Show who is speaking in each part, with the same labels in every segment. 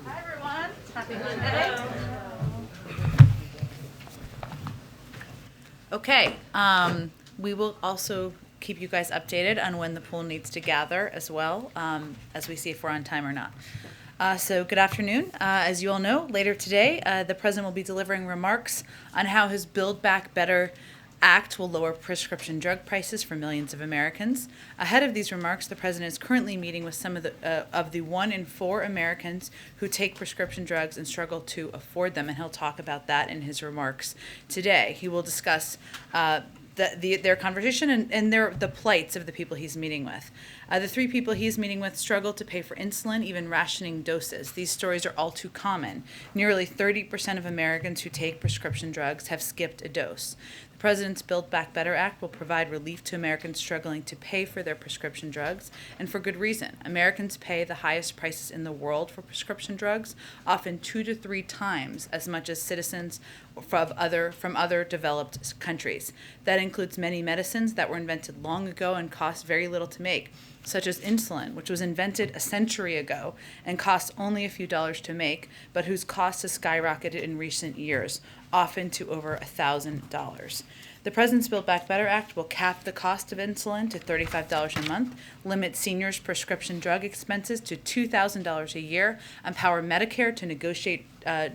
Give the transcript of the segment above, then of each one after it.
Speaker 1: Hi, everyone. Happy Monday. Okay, we will also keep you guys updated on when the pool needs to gather as well, as we see if we're on time or not. So good afternoon. As you all know, later today, the president will be delivering remarks on how his Build Back Better Act will lower prescription drug prices for millions of Americans. Ahead of these remarks, the president is currently meeting with some of the 1 in 4 Americans who take prescription drugs and struggle to afford them, and he'll talk about that in his remarks today. He will discuss their conversation and the plights of the people he's meeting with. The 3 people he's meeting with struggle to pay for insulin, even rationing doses. These stories are all too common. Nearly 30% of Americans who take prescription drugs have skipped a dose. The President's Build Back Better Act will provide relief to Americans struggling to pay for their prescription drugs, and for good reason. Americans pay the highest prices in the world for prescription drugs, often 2 to 3 times as much as citizens from other developed countries. That includes many medicines that were invented long ago and cost very little to make, such as insulin, which was invented a century ago and costs only a few dollars to make, but whose cost has skyrocketed in recent years, often to over $1,000. The President's Build Back Better Act will cap the cost of insulin to $35 a month, limit seniors' prescription drug expenses to $2,000 a year, empower Medicare to negotiate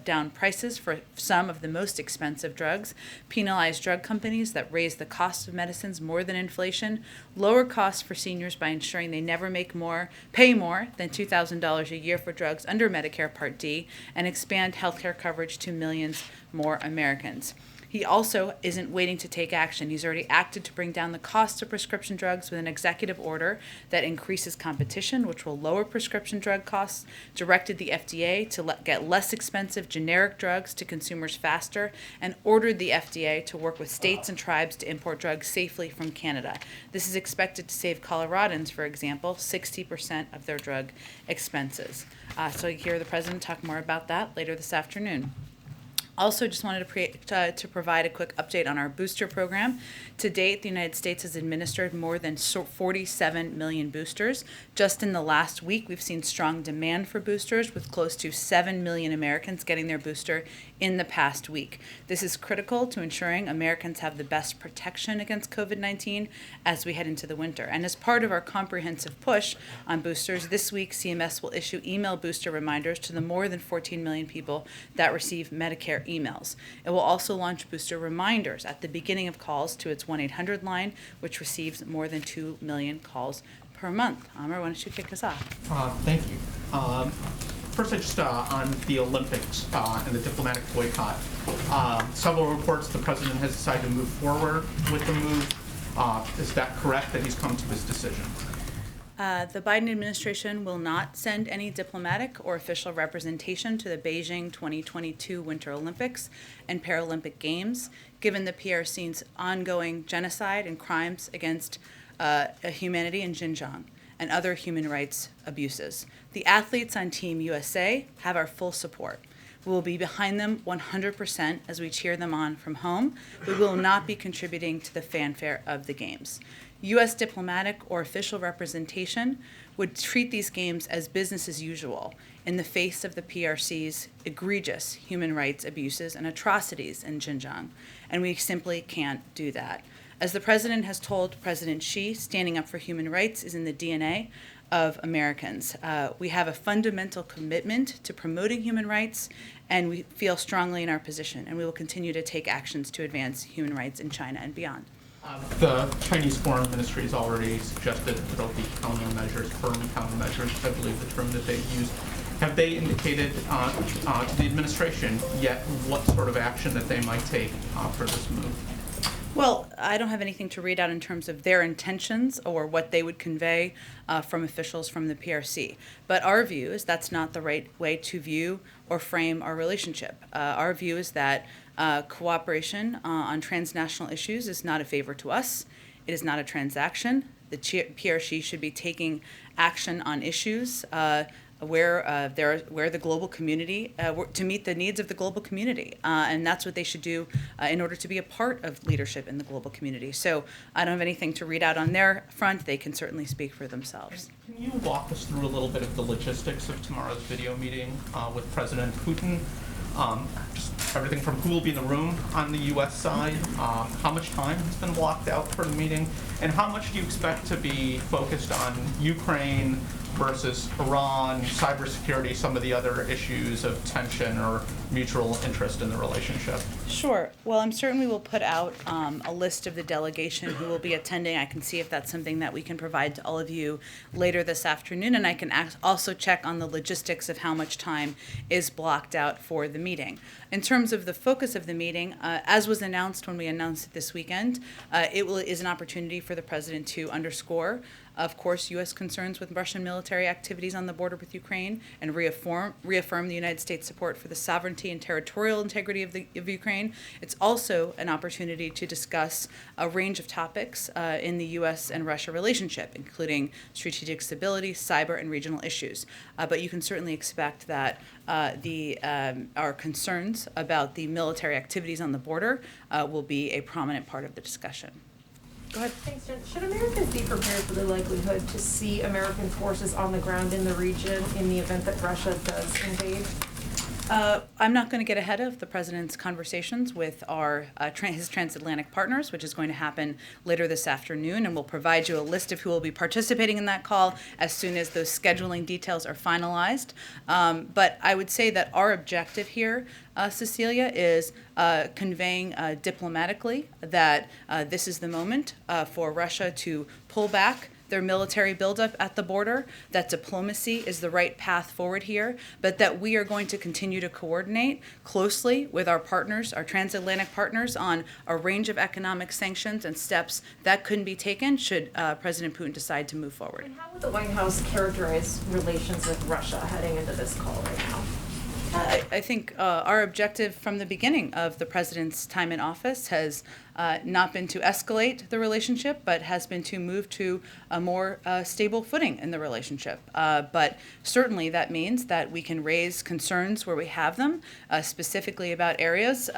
Speaker 1: down prices for some of the most expensive drugs, penalize drug companies that raise the cost of medicines more than inflation, lower costs for seniors by ensuring they never pay more than $2,000 a year for drugs under Medicare Part D, and expand health care coverage to millions more Americans. He also isn't waiting to take action. He's already acted to bring down the cost of prescription drugs with an executive order that increases competition, which will lower prescription drug costs, directed the FDA to get less expensive generic drugs to consumers faster, and ordered the FDA to work with states and tribes to import drugs safely from Canada. This is expected to save Coloradans, for example, 60% of their drug expenses. So you hear the president talk more about that later this afternoon. Also, just wanted to provide a quick update on our booster program. To date, the United States has administered more than 47 million boosters. Just in the last week, we've seen strong demand for boosters, with close to 7 million Americans getting their booster in the past week. This is critical to ensuring Americans have the best protection against COVID-19 as we head into the winter. And as part of our comprehensive push on boosters, this week CMS will issue email booster reminders to the more than 14 million people that receive Medicare emails. It will also launch booster reminders at the beginning of calls to its 1-800 line, which receives more than 2 million calls per month. Amr, why don't you kick us off?
Speaker 2: Thank you. First, on the Olympics and the diplomatic boycott. Several reports the president has decided to move forward with the move. Is that correct, that he's come to this decision?
Speaker 1: The Biden administration will not send any diplomatic or official representation to the Beijing 2022 Winter Olympics and Paralympic Games, given the PRC's ongoing genocide and crimes against humanity in Xinjiang and other human rights abuses. The athletes on Team USA have our full support. We will be behind them 100% as we cheer them on from home. We will not be contributing to the fanfare of the Games. U.S. diplomatic or official representation would treat these games as business as usual in the face of the PRC's egregious human rights abuses and atrocities in Xinjiang, and we simply can't do that. As the president has told President Xi, standing up for human rights is in the DNA of Americans. We have a fundamental commitment to promoting human rights, and we feel strongly in our position, and we will continue to take actions to advance human rights in China and beyond.
Speaker 2: The Chinese Foreign Ministry has already suggested that there'll be countermeasures, firm countermeasures, I believe the term that they've used. Have they indicated to the administration yet what sort of action that they might take for this move?
Speaker 1: Well, I don't have anything to read out in terms of their intentions or what they would convey from officials from the PRC. But our view is that's not the right way to view or frame our relationship. Our view is that cooperation on transnational issues is not a favor to us. It is not a transaction. The PRC should be taking action on issues where the global community, to meet the needs of the global community. And that's what they should do in order to be a part of leadership in the global community. So I don't have anything to read out on their front. They can certainly speak for themselves.
Speaker 2: Can you walk us through a little bit of the logistics of tomorrow's video meeting with President Putin? Just everything from who will be in the room on the U.S. side, how much time has been blocked out for the meeting, and how much do you expect to be focused on Ukraine versus Iran, cybersecurity, some of the other issues of tension or mutual interest in the relationship?
Speaker 1: Sure. Well, I'm certain we will put out a list of the delegation who will be attending. I can see if that's something that we can provide to all of you later this afternoon, and I can also check on the logistics of how much time is blocked out for the meeting. In terms of the focus of the meeting, as was announced when we announced it this weekend, is an opportunity for the president to underscore, of course, U.S. concerns with Russian military activities on the border with Ukraine and reaffirm the United States support for the sovereignty and territorial integrity of Ukraine. It's also an opportunity to discuss a range of topics in the U.S. and Russia relationship, including strategic stability, cyber, and regional issues. But you can certainly expect that our concerns about the military activities on the border will be a prominent part of the discussion. Go ahead.
Speaker 3: Thanks, Jen. Should Americans be prepared for the likelihood to see American forces on the ground in the region in the event that Russia does invade?
Speaker 1: I'm not going to get ahead of the president's conversations with his transatlantic partners, which is going to happen later this afternoon, and we'll provide you a list of who will be participating in that call as soon as those scheduling details are finalized. But I would say that our objective here, Cecilia, is conveying diplomatically that this is the moment for Russia to pull back their military buildup at the border, that diplomacy is the right path forward here, but that we are going to continue to coordinate closely with our partners, our transatlantic partners, on a range of economic sanctions and steps that couldn't be taken should President Putin decide to move forward.
Speaker 3: And how would the White House characterize relations with Russia heading into this call right now?
Speaker 1: I think our objective from the beginning of the president's time in office has not been to escalate the relationship, but has been to move to a more stable footing in the relationship. But certainly that means that we can raise concerns where we have them, specifically about areas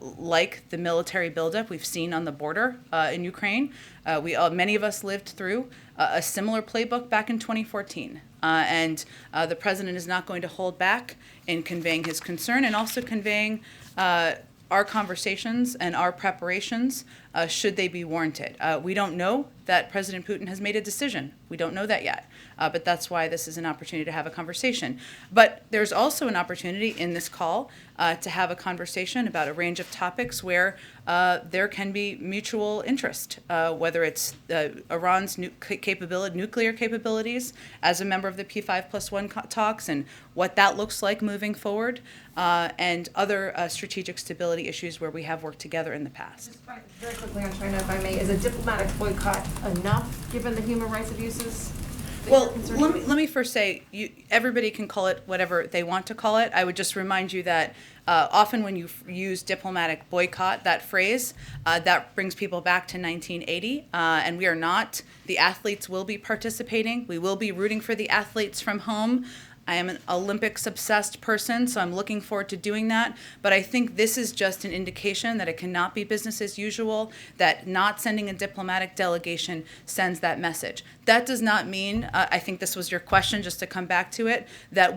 Speaker 1: like the military buildup we've seen on the border in Ukraine. Many of us lived through a similar playbook back in 2014. And the president is not going to hold back in conveying his concern and also conveying our conversations and our preparations should they be warranted. We don't know that President Putin has made a decision. We don't know that yet. But that's why this is an opportunity to have a conversation. But there's also an opportunity in this call to have a conversation about a range of topics where there can be mutual interest, whether it's Iran's nuclear capabilities as a member of the P5+1 talks and what that looks like moving forward, and other strategic stability issues where we have worked together in the past.
Speaker 3: Just very quickly on China, if I may, is a diplomatic boycott enough given the human rights abuses?
Speaker 1: Well, let me first say, everybody can call it whatever they want to call it. I would just remind you that often when you use diplomatic boycott, that phrase, that brings people back to 1980, and we are not. The athletes will be participating. We will be rooting for the athletes from home. I am an Olympics-obsessed person, so I'm looking forward to doing that. But I think this is just an indication that it cannot be business as usual, that not sending a diplomatic delegation sends that message. That does not mean, I think this was your question, just to come back to it, that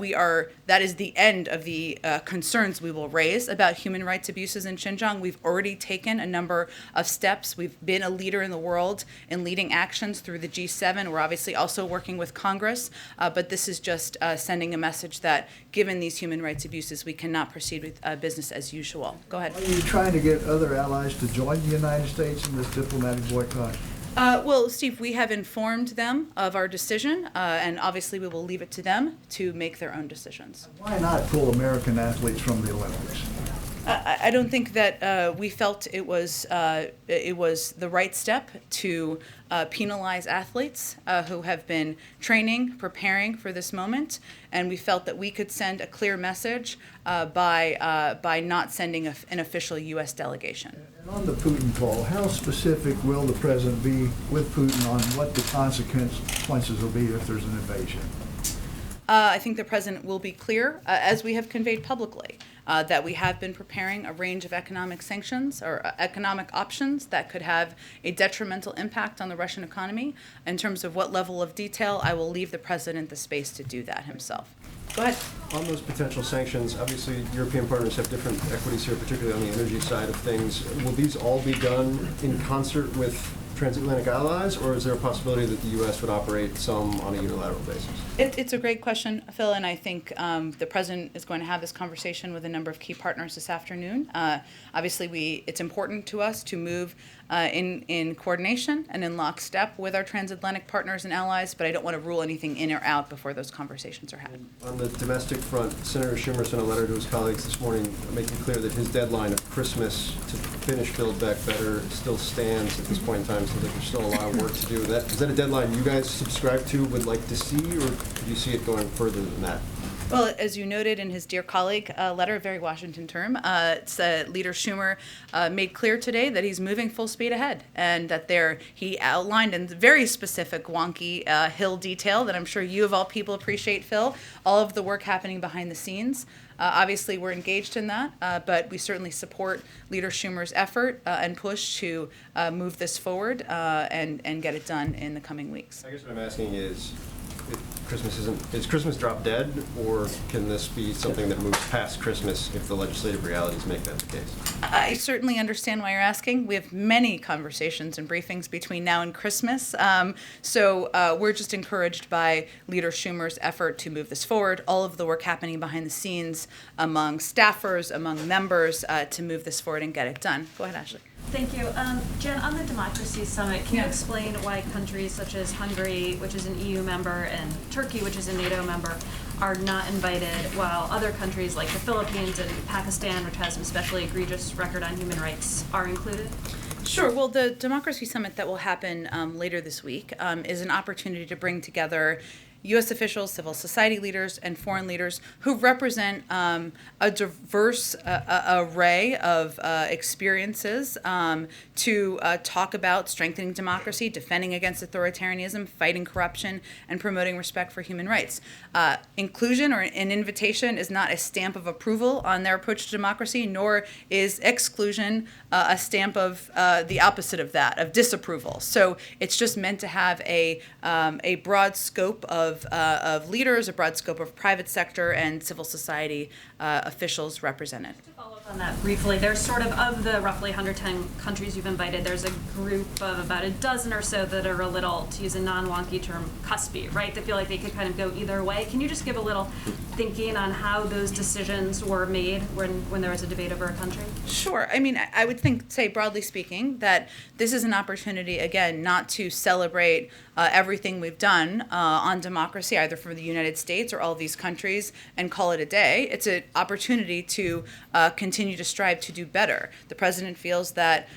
Speaker 1: that is the end of the concerns we will raise about human rights abuses in Xinjiang. We've already taken a number of steps. We've been a leader in the world in leading actions through the G7. We're obviously also working with Congress, but this is just sending a message that given these human rights abuses, we cannot proceed with business as usual. Go ahead.
Speaker 4: Are you trying to get other allies to join the United States in this diplomatic boycott?
Speaker 1: Well, Steve, we have informed them of our decision, and obviously we will leave it to them to make their own decisions.
Speaker 4: Why not pull American athletes from the Olympics?
Speaker 1: I don't think that we felt it was the right step to penalize athletes who have been training, preparing for this moment, and we felt that we could send a clear message by not sending an official U.S. delegation.
Speaker 4: And on the Putin call, how specific will the president be with Putin on what the consequences will be if there's an invasion?
Speaker 1: I think the president will be clear, as we have conveyed publicly, that we have been preparing a range of economic sanctions or economic options that could have a detrimental impact on the Russian economy. In terms of what level of detail, I will leave the president the space to do that himself. Go ahead.
Speaker 5: On those potential sanctions, obviously European partners have different equities here, particularly on the energy side of things. Will these all be done in concert with transatlantic allies, or is there a possibility that the U.S. would operate some on a unilateral basis?
Speaker 1: It's a great question, Phil, and I think the president is going to have this conversation with a number of key partners this afternoon. Obviously, it's important to us to move in coordination and in lockstep with our transatlantic partners and allies, but I don't want to rule anything in or out before those conversations are had.
Speaker 5: On the domestic front, Senator Schumer sent a letter to his colleagues this morning making clear that his deadline of Christmas to finish Build Back Better still stands at this point in time, so that there's still a lot of work to do. Is that a deadline you guys subscribe to, would like to see, or could you see it going further than that?
Speaker 1: Well, as you noted in his dear colleague letter, very Washington term, Leader Schumer made clear today that he's moving full speed ahead, and that he outlined in very specific wonky Hill detail that I'm sure you of all people appreciate, Phil, all of the work happening behind the scenes. Obviously, we're engaged in that, but we certainly support Leader Schumer's effort and push to move this forward and get it done in the coming weeks.
Speaker 5: I guess what I'm asking is Christmas drop dead, or can this be something that moves past Christmas if the legislative realities make that the case?
Speaker 1: I certainly understand why you're asking. We have many conversations and briefings between now and Christmas. So we're just encouraged by Leader Schumer's effort to move this forward, all of the work happening behind the scenes among staffers, among members, to move this forward and get it done. Go ahead, Ashley.
Speaker 6: Thank you. Jen, on the Democracy Summit, can you explain why countries such as Hungary, which is an EU member, and Turkey, which is a NATO member, are not invited, while other countries like the Philippines and Pakistan, which has an especially egregious record on human rights, are included?
Speaker 1: Sure. Well, the Democracy Summit that will happen later this week is an opportunity to bring together U.S. officials, civil society leaders, and foreign leaders who represent a diverse array of experiences to talk about strengthening democracy, defending against authoritarianism, fighting corruption, and promoting respect for human rights. Inclusion or an invitation is not a stamp of approval on their approach to democracy, nor is exclusion a stamp of the opposite of that, of disapproval. So it's just meant to have a broad scope of leaders, a broad scope of private sector and civil society officials represented.
Speaker 6: To follow up on that briefly, there's sort of the roughly 110 countries you've invited, there's a group of about a dozen or so that are a little, to use a non-wonky term, cuspy, right? That feel like they could kind of go either way. Can you just give a little thinking on how those decisions were made when there was a debate over a country?
Speaker 1: Sure. I mean, I would say, broadly speaking, that this is an opportunity, again, not to celebrate everything we've done on democracy, either for the United States or all of these countries, and call it a day. It's an opportunity to continue to strive to do better. The president feels that,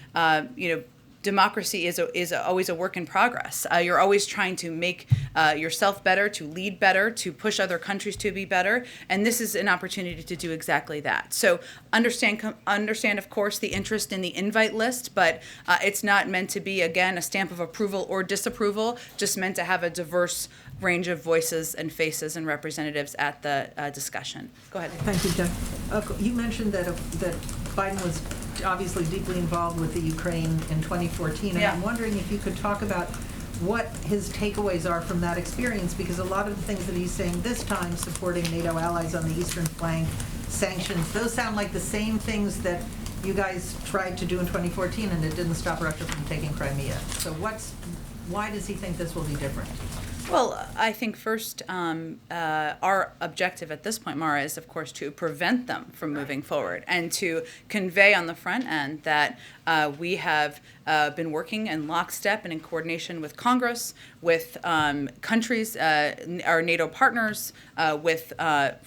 Speaker 1: democracy is always a work in progress. You're always trying to make yourself better, to lead better, to push other countries to be better, and this is an opportunity to do exactly that. So understand, of course, the interest in the invite list, but it's not meant to be, again, a stamp of approval or disapproval, just meant to have a diverse range of voices and faces and representatives at the discussion. Go ahead.
Speaker 7: Thank you, Jen. You mentioned that Biden was obviously deeply involved with the Ukraine in 2014, and
Speaker 1: Yeah.
Speaker 7: I'm wondering if you could talk about what his takeaways are from that experience, because a lot of the things that he's saying this time, supporting NATO allies on the eastern flank, sanctions, those sound like the same things that you guys tried to do in 2014, and it didn't stop Russia from taking Crimea. So why does he think this will be different?
Speaker 1: Well, I think first, our objective at this point, Mara, is of course to prevent them from moving forward and to convey on the front end that we have been working in lockstep and in coordination with Congress, with countries, our NATO partners, with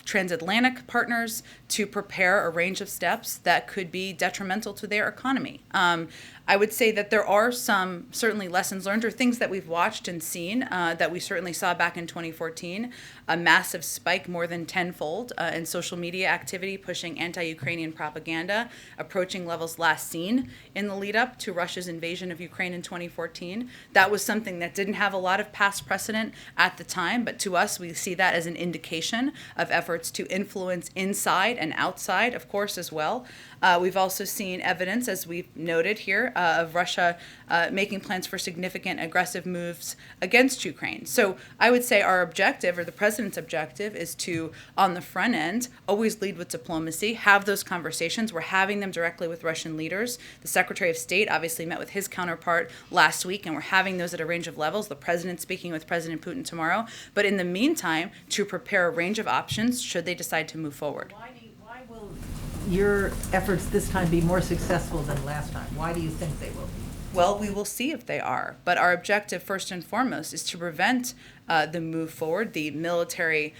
Speaker 1: transatlantic partners to prepare a range of steps that could be detrimental to their economy. I would say that there are some certainly lessons learned or things that we've watched and seen that we certainly saw back in 2014, a massive spike more than tenfold in social media activity pushing anti-Ukrainian propaganda, approaching levels last seen in the lead up to Russia's invasion of Ukraine in 2014. That was something that didn't have a lot of past precedent at the time, but to us, we see that as an indication of efforts to influence inside and outside, of course, as well. We've also seen evidence, as we've noted here, of Russia making plans for significant aggressive moves against Ukraine. So I would say our objective, or the president's objective, is to, on the front end, always lead with diplomacy, have those conversations. We're having them directly with Russian leaders. The Secretary of State obviously met with his counterpart last week, and we're having those at a range of levels. The president speaking with President Putin tomorrow. But in the meantime, to prepare a range of options should they decide to move forward.
Speaker 7: Why will your efforts this time be more successful than last time? Why do you think they will be?
Speaker 1: Well, we will see if they are. But our objective, first and foremost, is to prevent the move forward, the military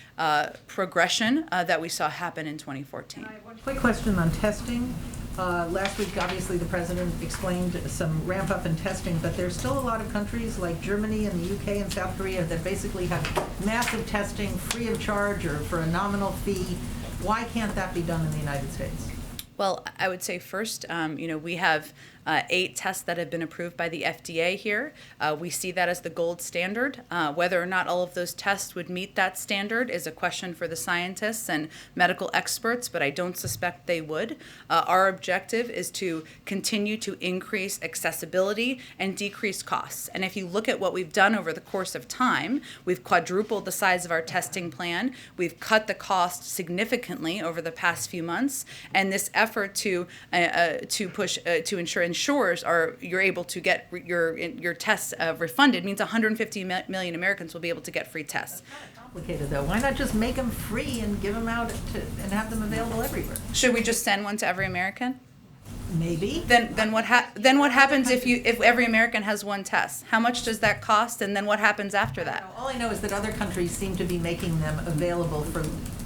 Speaker 1: progression that we saw happen in 2014.
Speaker 7: I have one quick question on testing. Last week, obviously, the president explained some ramp up in testing, but there's still a lot of countries like Germany and the UK and South Korea that basically have massive testing free of charge or for a nominal fee. Why can't that be done in the United States?
Speaker 1: Well, I would say first, we have 8 tests that have been approved by the FDA here. We see that as the gold standard. Whether or not all of those tests would meet that standard is a question for the scientists and medical experts, but I don't suspect they would. Our objective is to continue to increase accessibility and decrease costs. And if you look at what we've done over the course of time, we've quadrupled the size of our testing plan. We've cut the cost significantly over the past few months, and this effort to ensure insurers you're able to get your tests refunded means 150 million Americans will be able to get free tests.
Speaker 7: Complicated though. Why not just make them free and give them out and have them available everywhere?
Speaker 1: Should we just send one to every American?
Speaker 7: Maybe.
Speaker 1: Then what happens if every American has one test? How much does that cost, and then what happens after that?
Speaker 7: All I know is that other countries seem to be making them available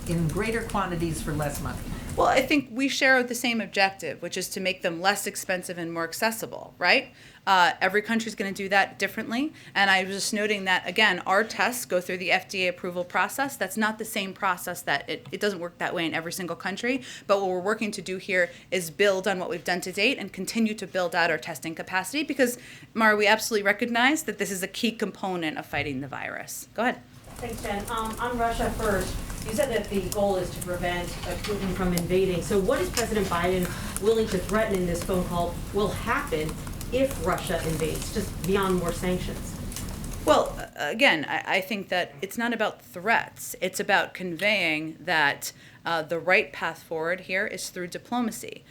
Speaker 7: in greater quantities for less money.
Speaker 1: Well, I think we share the same objective, which is to make them less expensive and more accessible, right? Every country is going to do that differently. And I was just noting that, again, our tests go through the FDA approval process. That's not the same process it doesn't work that way in every single country. But what we're working to do here is build on what we've done to date and continue to build out our testing capacity because, Mara, we absolutely recognize that this is a key component of fighting the virus. Go ahead.
Speaker 8: Thanks, Jen. On Russia first, you said that the goal is to prevent Putin from invading. So what is President Biden willing to threaten in this phone call will happen if Russia invades, just beyond more sanctions?
Speaker 1: Well, again, I think that it's not about threats. It's about conveying that the right path forward here is through diplomacy.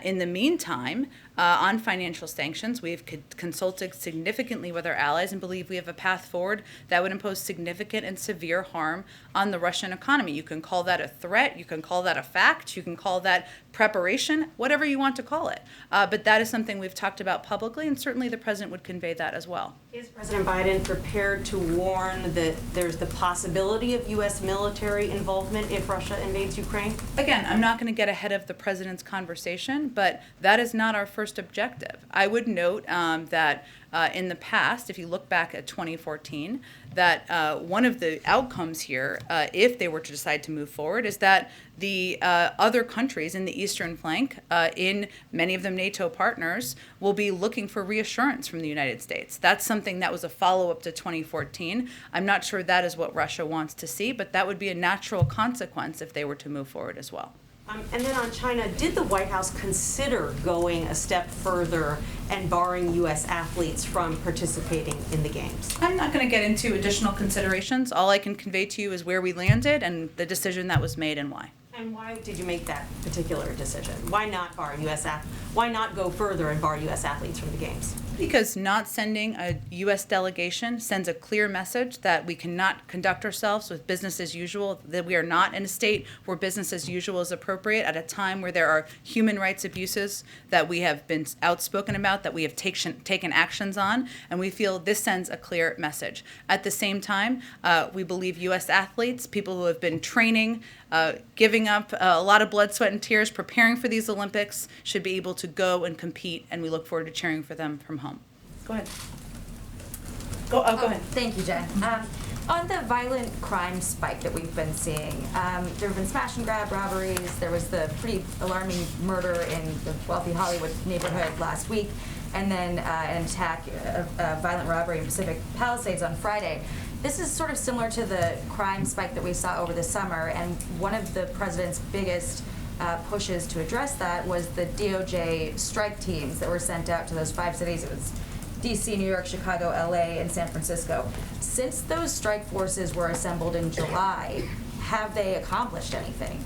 Speaker 1: In the meantime, on financial sanctions, we've consulted significantly with our allies and believe we have a path forward that would impose significant and severe harm on the Russian economy. You can call that a threat, you can call that a fact, you can call that preparation, whatever you want to call it. But that is something we've talked about publicly, and certainly the president would convey that as well.
Speaker 8: Is President Biden prepared to warn that there's the possibility of U.S. military involvement if Russia invades Ukraine?
Speaker 1: Again, I'm not going to get ahead of the president's conversation, but that is not our first objective. I would note that in the past, if you look back at 2014, that one of the outcomes here, if they were to decide to move forward, is that the other countries in the eastern flank, in many of them NATO partners, will be looking for reassurance from the United States. That's something that was a follow-up to 2014. I'm not sure that is what Russia wants to see, but that would be a natural consequence if they were to move forward as well.
Speaker 8: And then on China, did the White House consider going a step further and barring U.S. athletes from participating in the Games?
Speaker 1: I'm not going to get into additional considerations. All I can convey to you is where we landed and the decision that was made and why.
Speaker 8: And why did you make that particular decision? Why not Why not go further and bar U.S. athletes from the Games?
Speaker 1: Because not sending a U.S. delegation sends a clear message that we cannot conduct ourselves with business as usual, that we are not in a state where business as usual is appropriate at a time where there are human rights abuses that we have been outspoken about, that we have taken actions on, and we feel this sends a clear message. At the same time, we believe U.S. athletes, people who have been training, giving up a lot of blood, sweat, and tears, preparing for these Olympics, should be able to go and compete, and we look forward to cheering for them from home. Go ahead. Go ahead.
Speaker 9: Thank you, Jen. On the violent crime spike that we've been seeing, there have been smash and grab robberies. There was the pretty alarming murder in the wealthy Hollywood neighborhood last week. and then an attack, a violent robbery in Pacific Palisades on Friday. This is sort of similar to the crime spike that we saw over the summer, and one of the president's biggest pushes to address that was the DOJ strike teams that were sent out to those 5 cities. It was DC, New York, Chicago, LA, and San Francisco. Since those strike forces were assembled in July, have they accomplished anything?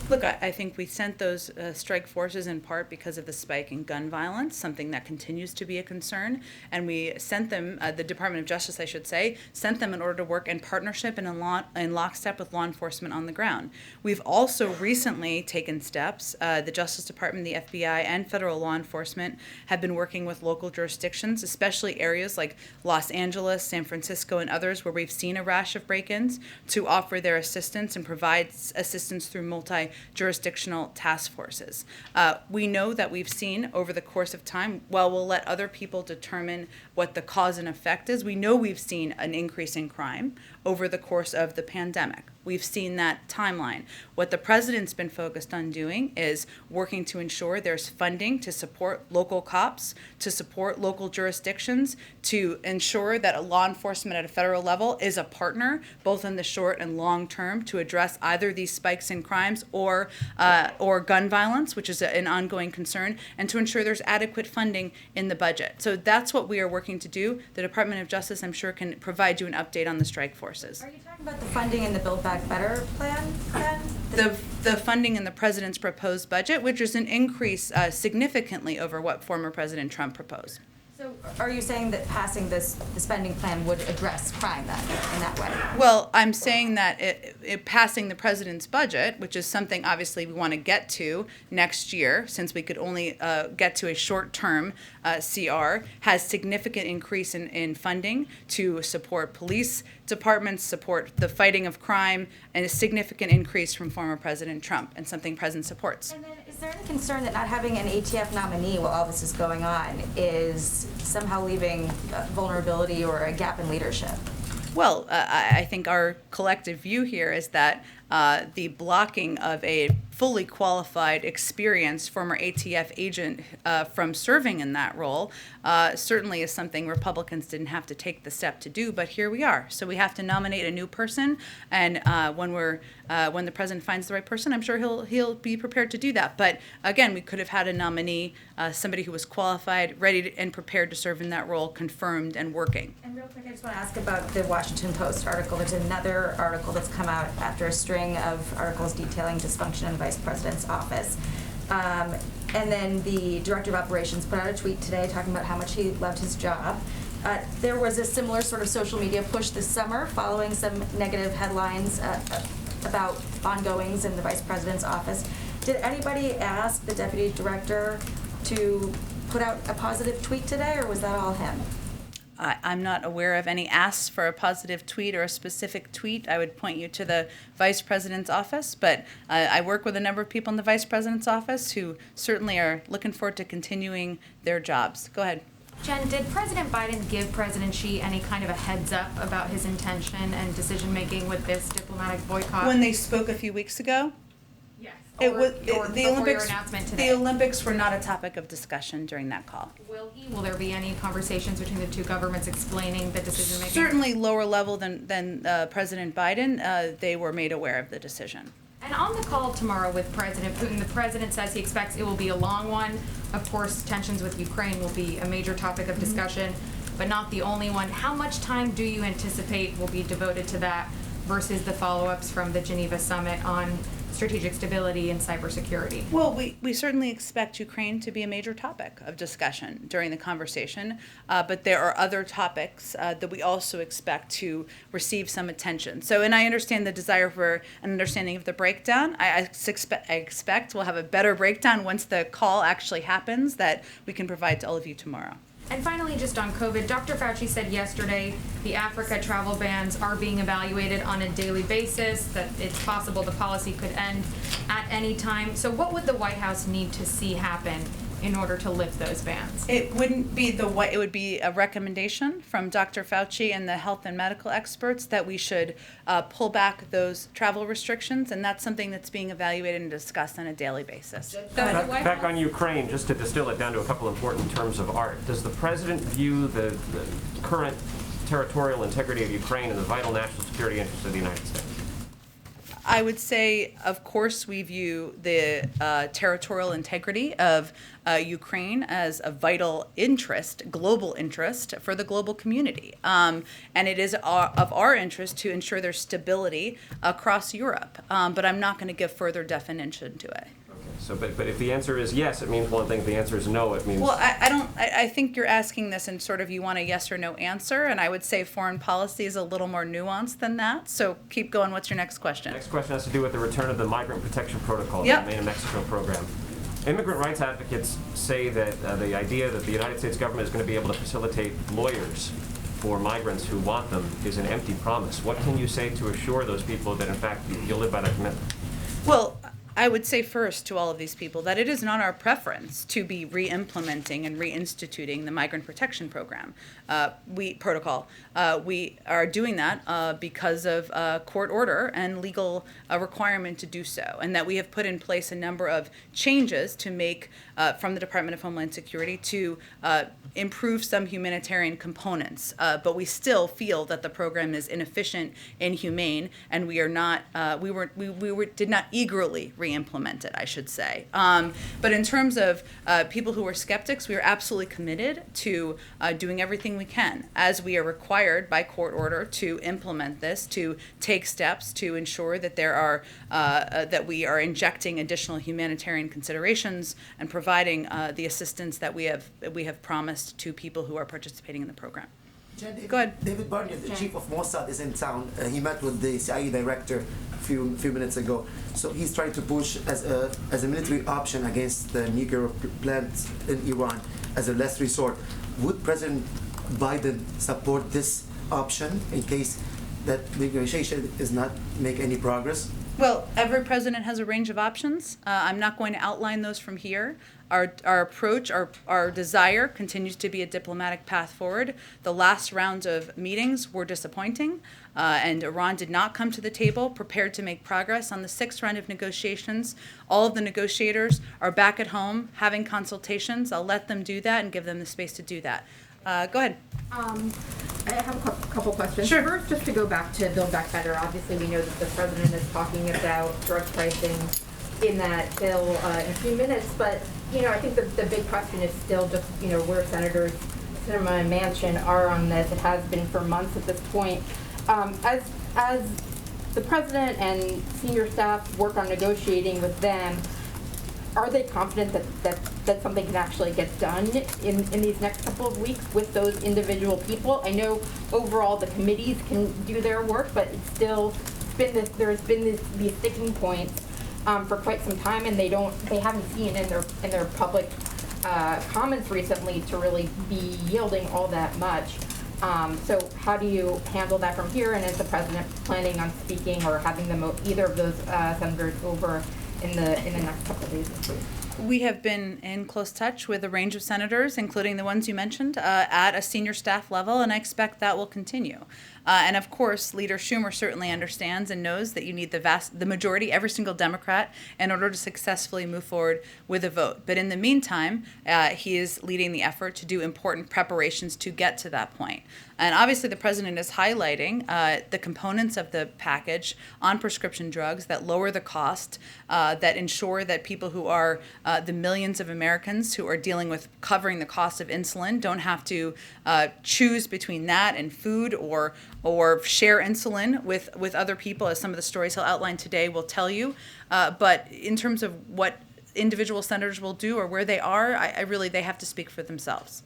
Speaker 1: Look, I think we sent those strike forces in part because of the spike in gun violence, something that continues to be a concern. And we sent them, the Department of Justice, I should say, sent them in order to work in partnership and in lockstep with law enforcement on the ground. We've also recently taken steps. The Justice Department, the FBI, and federal law enforcement have been working with local jurisdictions, especially areas like Los Angeles, San Francisco, and others where we've seen a rash of break-ins, to offer their assistance and provide assistance through multi-jurisdictional task forces. We know that we've seen over the course of time, while we'll let other people determine what the cause and effect is, we know we've seen an increase in crime over the course of the pandemic. We've seen that timeline. What the president's been focused on doing is working to ensure there's funding to support local cops, to support local jurisdictions, to ensure that a law enforcement at a federal level is a partner, both in the short and long term, to address either these spikes in crimes or gun violence, which is an ongoing concern, and to ensure there's adequate funding in the budget. So that's what we are working to do. The Department of Justice, I'm sure, can provide you an update on the strike forces.
Speaker 9: Are you talking about the funding in the Build Back Better plan then?
Speaker 1: The funding in the president's proposed budget, which is an increase significantly over what former President Trump proposed.
Speaker 9: So are you saying that passing the spending plan would address crime then, in that way?
Speaker 1: Well, I'm saying that passing the president's budget, which is something obviously we want to get to next year, since we could only get to a short-term CR, has significant increase in funding to support police departments, support the fighting of crime, and a significant increase from former President Trump, and something President supports.
Speaker 9: And then is there any concern that not having an ATF nominee while all this is going on is somehow leaving vulnerability or a gap in leadership?
Speaker 1: Well, I think our collective view here is that the blocking of a fully qualified, experienced former ATF agent from serving in that role certainly is something Republicans didn't have to take the step to do, but here we are. So we have to nominate a new person, and when the president finds the right person, I'm sure he'll be prepared to do that. But again, we could have had a nominee, somebody who was qualified, ready and prepared to serve in that role, confirmed and working.
Speaker 9: And real quick, I just want to ask about the Washington Post article. There's another article that's come out after a string of articles detailing dysfunction in the vice president's office. And then the director of operations put out a tweet today talking about how much he loved his job. There was a similar sort of social media push this summer following some negative headlines about ongoings in the vice president's office. Did anybody ask the deputy director to put out a positive tweet today, or was that all him?
Speaker 1: I'm not aware of any asks for a positive tweet or a specific tweet. I would point you to the Vice President's office, but I work with a number of people in the Vice President's office who certainly are looking forward to continuing their jobs. Go ahead.
Speaker 10: Jen, did President Biden give President Xi any kind of a heads up about his intention and decision-making with this diplomatic boycott?
Speaker 1: When they spoke a few weeks ago?
Speaker 10: Yes.
Speaker 1: The Olympics were not a topic of discussion during that call.
Speaker 10: Will there be any conversations between the two governments explaining the decision making?
Speaker 1: Certainly lower level than President Biden. They were made aware of the decision.
Speaker 10: And on the call tomorrow with President Putin, the president says he expects it will be a long one. Of course, tensions with Ukraine will be a major topic of discussion, but not the only one. How much time do you anticipate will be devoted to that versus the follow-ups from the Geneva summit on strategic stability and cybersecurity?
Speaker 1: Well, we certainly expect Ukraine to be a major topic of discussion during the conversation, but there are other topics that we also expect to receive some attention. So, and I understand the desire for an understanding of the breakdown. I expect we'll have a better breakdown once the call actually happens that we can provide to all of you tomorrow.
Speaker 10: And finally, just on COVID, Dr. Fauci said yesterday the Africa travel bans are being evaluated on a daily basis, that it's possible the policy could end at any time. So what would the White House need to see happen in order to lift those bans?
Speaker 1: It wouldn't be it would be a recommendation from Dr. Fauci and the health and medical experts that we should pull back those travel restrictions, and that's something that's being evaluated and discussed on a daily basis.
Speaker 11: Back on Ukraine, just to distill it down to a couple important terms of art. Does the president view the current territorial integrity of Ukraine and the vital national security interests of the United States?
Speaker 1: I would say, of course, we view the territorial integrity of Ukraine as a vital interest, global interest for the global community. And it is of our interest to ensure there's stability across Europe. But I'm not going to give further definition to it.
Speaker 11: So, but if the answer is yes, it means one thing. If the answer is no, it means...
Speaker 1: Well, I think you're asking this and sort of you want a yes or no answer, and I would say foreign policy is a little more nuanced than that. So keep going. What's your next question?
Speaker 11: Next question has to do with the return of the Migrant Protection Protocol,
Speaker 1: Yep.
Speaker 11: the Maine and Mexico program. Immigrant rights advocates say that the idea that the United States government is going to be able to facilitate lawyers for migrants who want them is an empty promise. What can you say to assure those people that, in fact, you'll live by that commitment?
Speaker 1: Well, I would say first to all of these people that it is not our preference to be re-implementing and reinstituting the Migrant Protection Program protocol. We are doing that because of court order and legal requirement to do so, and that we have put in place a number of changes to make from the Department of Homeland Security to improve some humanitarian components. But we still feel that the program is inefficient, inhumane, and we are not. We did not eagerly re-implement it, I should say. But in terms of people who are skeptics, we are absolutely committed to doing everything we can, as we are required by court order to implement this, to take steps to ensure that there are that we are injecting additional humanitarian considerations and providing the assistance that we have promised to people who are participating in the program. Go ahead.
Speaker 12: David Barnett, the chief of Mossad, is in town. He met with the CIA director a few minutes ago. So he's trying to push as a military option against the nuclear plants in Iran as a last resort. Would President Biden support this option in case that negotiation does not make any progress?
Speaker 1: Well, every president has a range of options. I'm not going to outline those from here. Our approach, our desire continues to be a diplomatic path forward. The last rounds of meetings were disappointing, and Iran did not come to the table prepared to make progress. On the sixth round of negotiations, all of the negotiators are back at home having consultations. I'll let them do that and give them the space to do that. Go ahead.
Speaker 13: I have a couple questions.
Speaker 1: Sure.
Speaker 13: First, just to go back to Build Back Better, obviously we know that the president is talking about drug pricing in that bill in a few minutes, but I think the big question is still just where Senators Sinema and Manchin are on this. It has been for months at this point. As the president and senior staff work on negotiating with them, are they confident that something can actually get done in these next couple of weeks with those individual people? I know overall the committees can do their work, but it's still there's been these sticking points for quite some time, and they haven't seen in their public comments recently to really be yielding all that much. So how do you handle that from here? And is the president planning on speaking or having either of those senators over in the next couple of days this week?
Speaker 1: We have been in close touch with a range of senators, including the ones you mentioned, at a senior staff level, and I expect that will continue. And of course, Leader Schumer certainly understands and knows that you need the majority, every single Democrat, in order to successfully move forward with a vote. But in the meantime, he is leading the effort to do important preparations to get to that point. And obviously, the president is highlighting the components of the package on prescription drugs that lower the cost, that ensure that people who are the millions of Americans who are dealing with covering the cost of insulin don't have to choose between that and food or share insulin with other people, as some of the stories he'll outline today will tell you. But in terms of what individual senators will do or where they are, they have to speak for themselves.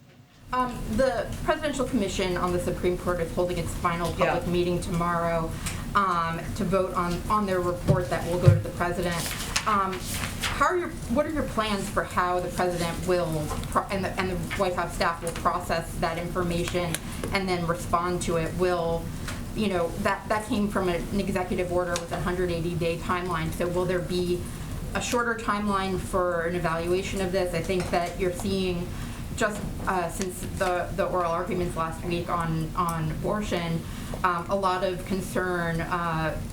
Speaker 13: The Presidential Commission on the Supreme Court is holding its final public meeting tomorrow to vote on their report that will go to the president. What are your plans for how the president will and the White House staff will process that information and then respond to it? That came from an executive order with a 180-day timeline. So will there be a shorter timeline for an evaluation of this. I think that you're seeing just since the oral arguments last week on abortion, a lot of concern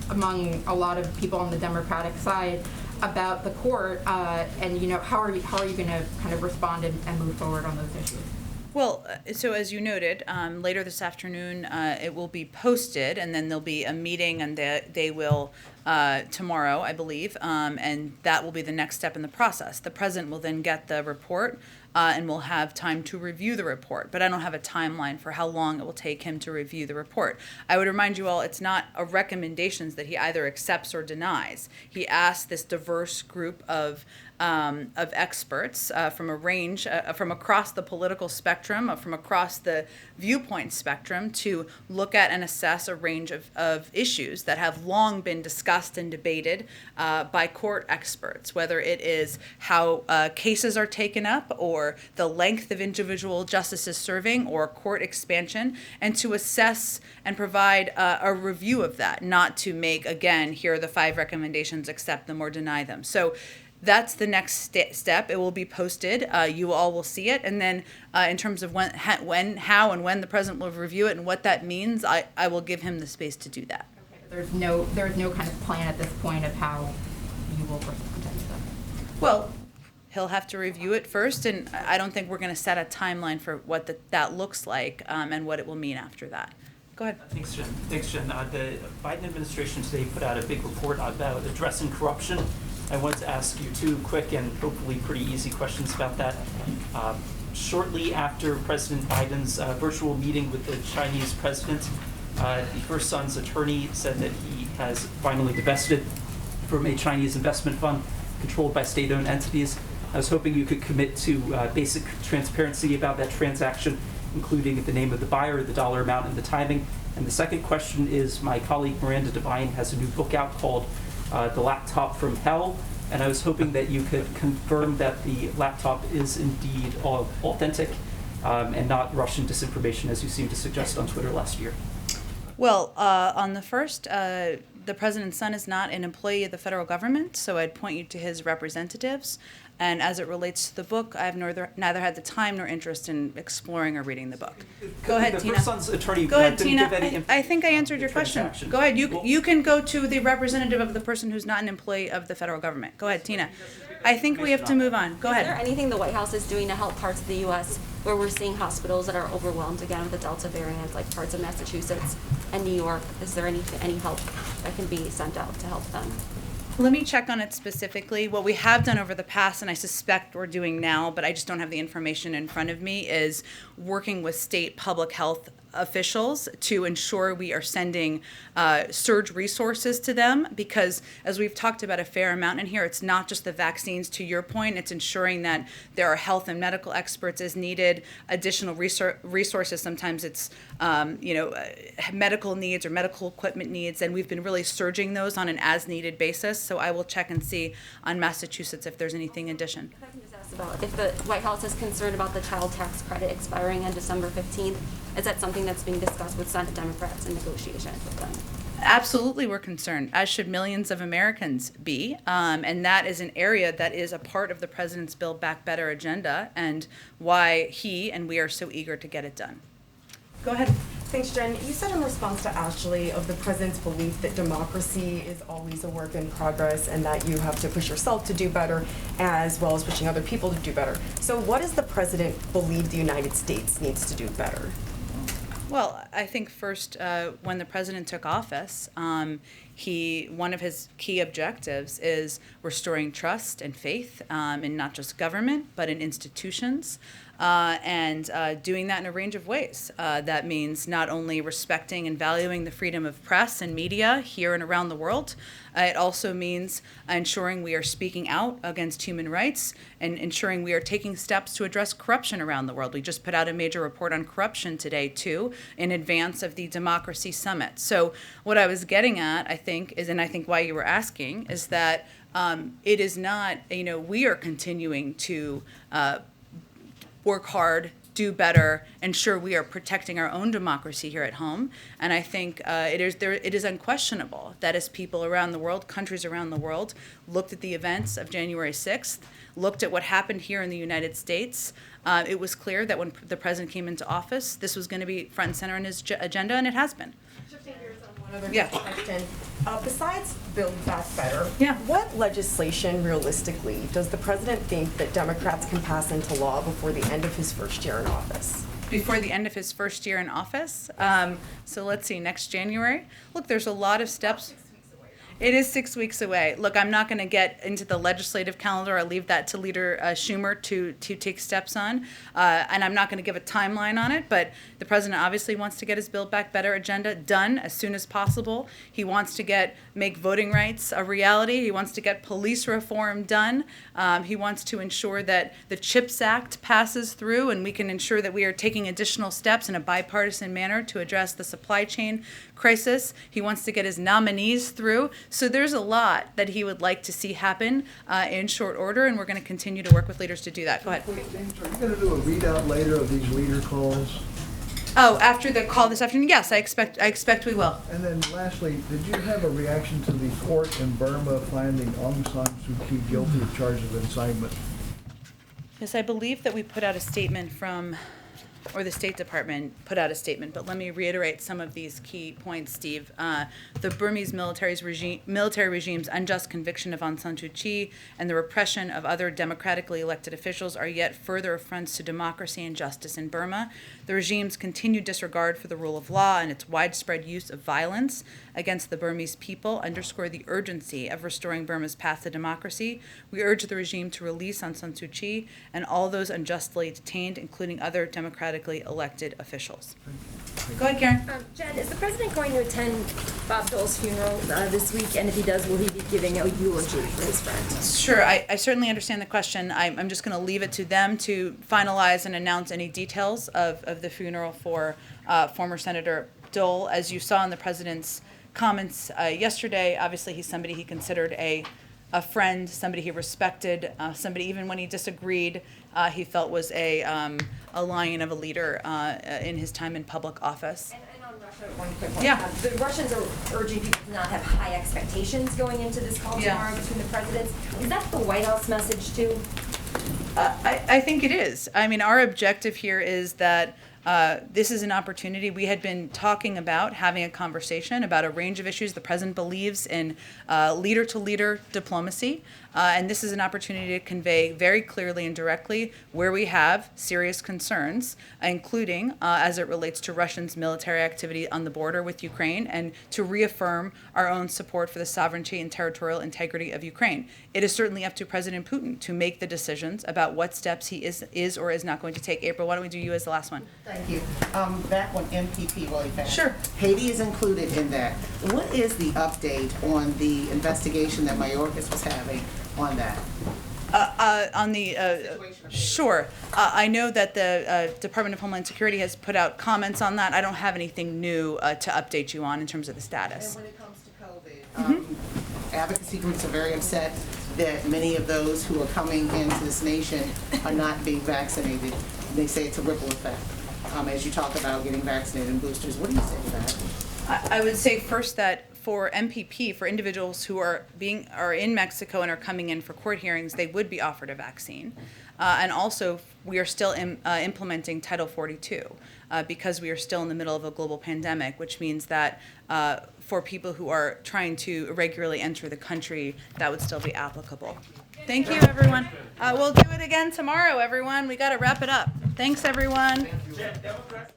Speaker 13: among a lot of people on the Democratic side about the court, and how are you going to kind of respond and move forward on those issues?
Speaker 1: Well, so as you noted, later this afternoon, it will be posted, and then there'll be a meeting, and they will, tomorrow, I believe, and that will be the next step in the process. The president will then get the report, and will have time to review the report, but I don't have a timeline for how long it will take him to review the report. I would remind you all, it's not a recommendations that he either accepts or denies. He asked this diverse group of experts from a range, from across the political spectrum, from across the viewpoint spectrum, to look at and assess a range of issues that have long been discussed and debated by court experts, whether it is how cases are taken up, or the length of individual justices serving, or court expansion, and to assess and provide a review of that, not to make, again, here are the 5 recommendations, accept them or deny them. So that's the next step. It will be posted. You all will see it. And then in terms of when, how, and when the president will review it and what that means, I will give him the space to do that.
Speaker 13: Okay, but there's no kind of plan at this point of how you will respond to that.
Speaker 1: Well, he'll have to review it first, and I don't think we're going to set a timeline for what that looks like and what it will mean after that. Go ahead.
Speaker 14: Thanks, Jen. The Biden administration today put out a big report about addressing corruption. I want to ask you 2 quick and hopefully pretty easy questions about that. Shortly after President Biden's virtual meeting with the Chinese president, the first son's attorney said that he has finally divested from a Chinese investment fund controlled by state-owned entities. I was hoping you could commit to basic transparency about that transaction, including the name of the buyer, the dollar amount, and the timing. And the second question is, my colleague Miranda Devine has a new book out called The Laptop from Hell, and I was hoping that you could confirm that the laptop is indeed authentic and not Russian disinformation, as you seemed to suggest on Twitter last year.
Speaker 1: Well, on the first, the president's son is not an employee of the federal government, so I'd point you to his representatives. And as it relates to the book, I have neither had the time nor interest in exploring or reading the book. Go ahead, Tina.
Speaker 14: The first son's attorney
Speaker 1: Go ahead,
Speaker 14: didn't
Speaker 1: Tina.
Speaker 14: give any
Speaker 1: I think I answered your question. Go ahead. You can go to the representative of the person who's not an employee of the federal government. Go ahead, Tina. I think we have to move on. Go ahead.
Speaker 15: Is there anything the White House is doing to help parts of the U.S. where we're seeing hospitals that are overwhelmed again with the Delta variant, like parts of Massachusetts and New York? Is there any help that can be sent out to help them?
Speaker 1: Let me check on it specifically. What we have done over the past, and I suspect we're doing now, but I just don't have the information in front of me, is working with state public health officials to ensure we are sending surge resources to them, because as we've talked about a fair amount in here, it's not just the vaccines, to your point, it's ensuring that there are health and medical experts as needed, additional resources, sometimes it's medical needs or medical equipment needs, and we've been really surging those on an as needed basis. So I will check and see on Massachusetts if there's anything in addition.
Speaker 15: If I can just ask about, if the White House is concerned about the child tax credit expiring on December 15th, is that something that's being discussed with Senate Democrats in negotiations with them?
Speaker 1: Absolutely, we're concerned, as should millions of Americans be. And that is an area that is a part of the president's Build Back Better agenda, and why he and we are so eager to get it done. Go ahead.
Speaker 16: Thanks, Jen. You said in response to Ashley of the president's belief that democracy is always a work in progress and that you have to push yourself to do better as well as pushing other people to do better. So what does the president believe the United States needs to do better?
Speaker 1: Well, I think first, when the president took office, one of his key objectives is restoring trust and faith in not just government, but in institutions, and doing that in a range of ways. That means not only respecting and valuing the freedom of press and media here and around the world, it also means ensuring we are speaking out against human rights and ensuring we are taking steps to address corruption around the world. We just put out a major report on corruption today, too, in advance of the Democracy Summit. So what I was getting at, I think, is, and I think why you were asking, is that it is not, we are continuing to work hard do better, ensure we are protecting our own democracy here at home. And I think it is unquestionable that as people around the world, countries around the world, looked at the events of January 6th, looked at what happened here in the United States, it was clear that when the president came into office, this was going to be front and center in his agenda, and it has been.
Speaker 16: Shifting gears on one other
Speaker 1: Yeah.
Speaker 16: question. Besides Build Back Better,
Speaker 1: Yeah.
Speaker 16: what legislation realistically does the president think that Democrats can pass into law before the end of his first year in office?
Speaker 1: Before the end of his first year in office. So let's see, next January. Look, there's a lot of steps. It is 6 weeks away. Look, I'm not going to get into the legislative calendar. I leave that to Leader Schumer to take steps on. And I'm not going to give a timeline on it, but the president obviously wants to get his Build Back Better agenda done as soon as possible. He wants to make voting rights a reality. He wants to get police reform done. He wants to ensure that the CHIPS Act passes through and we can ensure that we are taking additional steps in a bipartisan manner to address the supply chain crisis. He wants to get his nominees through. So there's a lot that he would like to see happen in short order, and we're going to continue to work with leaders to do that. Go ahead.
Speaker 4: James, are you going to do a readout later of these leader calls?
Speaker 1: Oh, after the call this afternoon? Yes, I expect we will.
Speaker 4: And then lastly, did you have a reaction to the court in Burma finding Aung San Suu Kyi guilty of charges of incitement?
Speaker 1: Yes, I believe that we put out a statement or the State Department put out a statement, but let me reiterate some of these key points, Steve. The Burmese military regime's unjust conviction of Aung San Suu Kyi and the repression of other democratically elected officials are yet further affronts to democracy and justice in Burma. The regime's continued disregard for the rule of law and its widespread use of violence against the Burmese people underscore the urgency of restoring Burma's path to democracy. We urge the regime to release Aung San Suu Kyi and all those unjustly detained, including other democratically elected officials. Go ahead, Karen.
Speaker 9: Jen, is the president going to attend Bob Dole's funeral this week? And if he does, will he be giving a eulogy for his friend?
Speaker 1: Sure, I certainly understand the question. I'm just going to leave it to them to finalize and announce any details of the funeral for former Senator Dole. As you saw in the president's comments yesterday, obviously he's somebody he considered a friend, somebody he respected, somebody even when he disagreed, he felt was a lion of a leader in his time in public office.
Speaker 9: And on Russia, one quick one.
Speaker 1: Yeah.
Speaker 9: The Russians are urging people to not have high expectations going into this call
Speaker 1: Yeah.
Speaker 9: tomorrow between the presidents. Is that the White House message too?
Speaker 1: I think it is. I mean, our objective here is that this is an opportunity. We had been talking about having a conversation about a range of issues. The president believes in leader-to-leader diplomacy, and this is an opportunity to convey very clearly and directly where we have serious concerns, including as it relates to Russia's military activity on the border with Ukraine, and to reaffirm our own support for the sovereignty and territorial integrity of Ukraine. It is certainly up to President Putin to make the decisions about what steps he is or is not going to take. April, why don't we do you as the last one?
Speaker 17: Thank you. Back on MPP really fast.
Speaker 1: Sure. Haiti
Speaker 17: is included in that. What is the update on the investigation that Mayorkas was having on that?
Speaker 1: Sure. I know that the Department of Homeland Security has put out comments on that. I don't have anything new to update you on in terms of the status.
Speaker 17: And when it comes to COVID, advocacy groups are very upset that many of those who are coming into this nation are not being vaccinated. They say it's a ripple effect. As you talk about getting vaccinated and boosters, what do you say to that?
Speaker 1: I would say first that for MPP, for individuals who are in Mexico and are coming in for court hearings, they would be offered a vaccine. And also, we are still implementing Title 42 because we are still in the middle of a global pandemic, which means that for people who are trying to irregularly enter the country, that would still be applicable. Thank you, everyone. We'll do it again tomorrow, everyone. We got to wrap it up. Thanks, everyone.
Speaker 2: Democrats